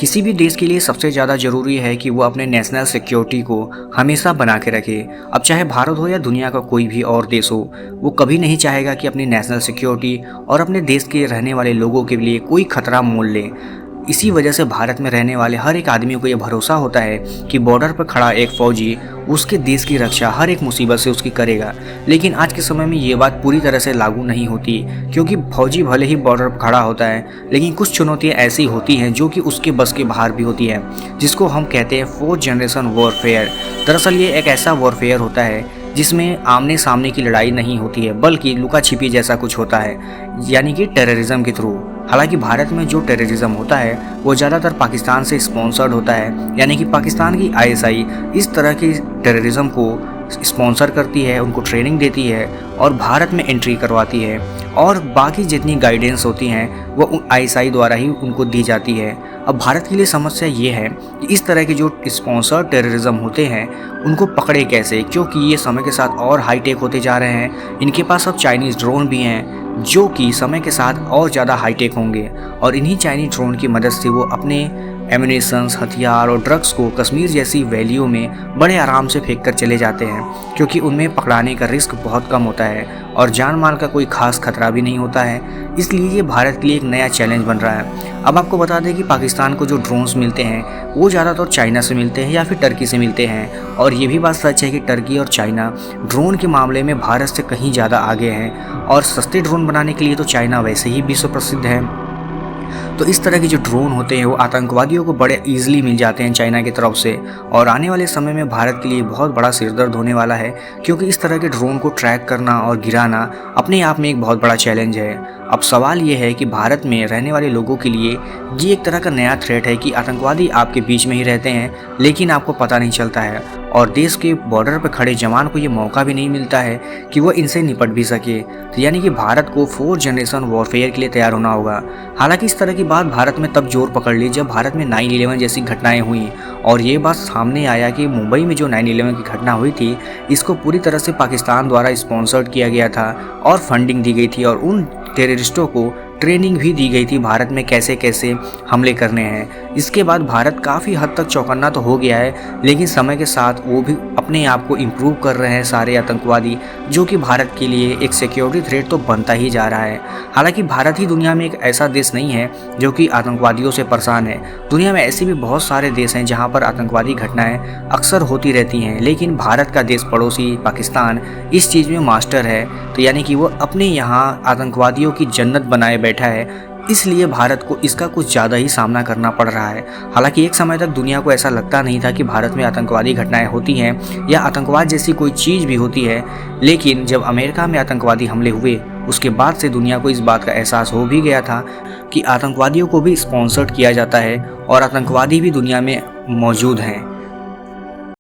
किसी भी देश के लिए सबसे ज़्यादा ज़रूरी है कि वो अपने नेशनल सिक्योरिटी को हमेशा बना के रखे। अब चाहे भारत हो या दुनिया का कोई भी और देश हो, वो कभी नहीं चाहेगा कि अपनी नेशनल सिक्योरिटी और अपने देश के रहने वाले लोगों के लिए कोई खतरा मोल ले। इसी वजह से भारत में रहने वाले हर एक आदमी को ये भरोसा होता है कि बॉर्डर पर खड़ा एक फ़ौजी उसके देश की रक्षा हर एक मुसीबत से उसकी करेगा। लेकिन आज के समय में ये बात पूरी तरह से लागू नहीं होती, क्योंकि फौजी भले ही बॉर्डर पर खड़ा होता है, लेकिन कुछ चुनौतियाँ ऐसी होती हैं जो कि उसके बस के बाहर भी होती है, जिसको हम कहते हैं फोर्थ जनरेशन वॉरफेयर। दरअसल ये एक ऐसा वॉरफेयर होता है जिसमें आमने सामने की लड़ाई नहीं होती है, बल्कि लुका छिपी जैसा कुछ होता है, यानी कि टेररिज्म के थ्रू। हालांकि भारत में जो टेररिज्म होता है वो ज़्यादातर पाकिस्तान से स्पॉन्सर्ड होता है, यानी कि पाकिस्तान की आईएसआई इस तरह की टेररिज्म को स्पॉन्सर करती है, उनको ट्रेनिंग देती है और भारत में एंट्री करवाती है, और बाकी जितनी गाइडेंस होती हैं वो आईएसआई द्वारा ही उनको दी जाती है। अब भारत के लिए समस्या ये है कि इस तरह के जो स्पॉन्सर्ड टेररिज्म होते हैं उनको पकड़े कैसे, क्योंकि ये समय के साथ और हाईटेक होते जा रहे हैं। इनके पास अब चाइनीज़ ड्रोन भी हैं जो कि समय के साथ और ज़्यादा हाईटेक होंगे, और इन्हीं चाइनीज ड्रोन की मदद से वो अपने एम्यूनेशंस, हथियार और ड्रग्स को कश्मीर जैसी वैलियों में बड़े आराम से फेंक कर चले जाते हैं, क्योंकि उनमें पकड़ाने का रिस्क बहुत कम होता है और जान माल का कोई खास खतरा भी नहीं होता है। इसलिए ये भारत के लिए एक नया चैलेंज बन रहा है। अब आपको बता दें कि पाकिस्तान को जो ड्रोन्स मिलते हैं वो ज़्यादातर चाइना से मिलते हैं या फिर टर्की से मिलते हैं, और ये भी बात सच है कि टर्की और चाइना ड्रोन के मामले में भारत से कहीं ज़्यादा आगे हैं, और सस्ते ड्रोन बनाने के लिए तो चाइना वैसे ही विश्व प्रसिद्ध है। तो इस तरह के जो ड्रोन होते हैं वो आतंकवादियों को बड़े ईजिली मिल जाते हैं चाइना की तरफ से, और आने वाले समय में भारत के लिए बहुत बड़ा सिरदर्द होने वाला है, क्योंकि इस तरह के ड्रोन को ट्रैक करना और गिराना अपने आप में एक बहुत बड़ा चैलेंज है। अब सवाल ये है कि भारत में रहने वाले लोगों के लिए ये एक तरह का नया थ्रेट है कि आतंकवादी आपके बीच में ही रहते हैं, लेकिन आपको पता नहीं चलता है, और देश के बॉर्डर पर खड़े जवान को ये मौका भी नहीं मिलता है कि वो इनसे निपट भी सके। तो यानी कि भारत को फोर्थ जनरेशन वॉरफेयर के लिए तैयार होना होगा। हालांकि इस तरह की बात भारत में तब जोर पकड़ ली जब भारत में 9/11 जैसी घटनाएं हुई, और ये बात सामने आया कि मुंबई में जो 9/11 की घटना हुई थी इसको पूरी तरह से पाकिस्तान द्वारा स्पॉन्सर्ड किया गया था और फंडिंग दी गई थी, और उन टेररिस्टों को ट्रेनिंग भी दी गई थी भारत में कैसे कैसे हमले करने हैं। इसके बाद भारत काफ़ी हद तक चौकन्ना तो हो गया है, लेकिन समय के साथ वो भी अपने आप को इम्प्रूव कर रहे हैं सारे आतंकवादी, जो कि भारत के लिए एक सिक्योरिटी थ्रेट तो बनता ही जा रहा है। हालांकि भारत ही दुनिया में एक ऐसा देश नहीं है जो कि आतंकवादियों से परेशान है। दुनिया में ऐसे भी बहुत सारे देश हैं जहाँ पर आतंकवादी घटनाएँ अक्सर होती रहती हैं, लेकिन भारत का देश पड़ोसी पाकिस्तान इस चीज़ में मास्टर है। तो यानी कि वो अपने यहाँ आतंकवादियों की जन्नत बनाए बैठा है, इसलिए भारत को इसका कुछ ज़्यादा ही सामना करना पड़ रहा है। हालांकि एक समय तक दुनिया को ऐसा लगता नहीं था कि भारत में आतंकवादी घटनाएं होती हैं या आतंकवाद जैसी कोई चीज़ भी होती है, लेकिन जब अमेरिका में आतंकवादी हमले हुए उसके बाद से दुनिया को इस बात का एहसास हो भी गया था कि आतंकवादियों को भी स्पॉन्सर्ड किया जाता है और आतंकवादी भी दुनिया में मौजूद हैं।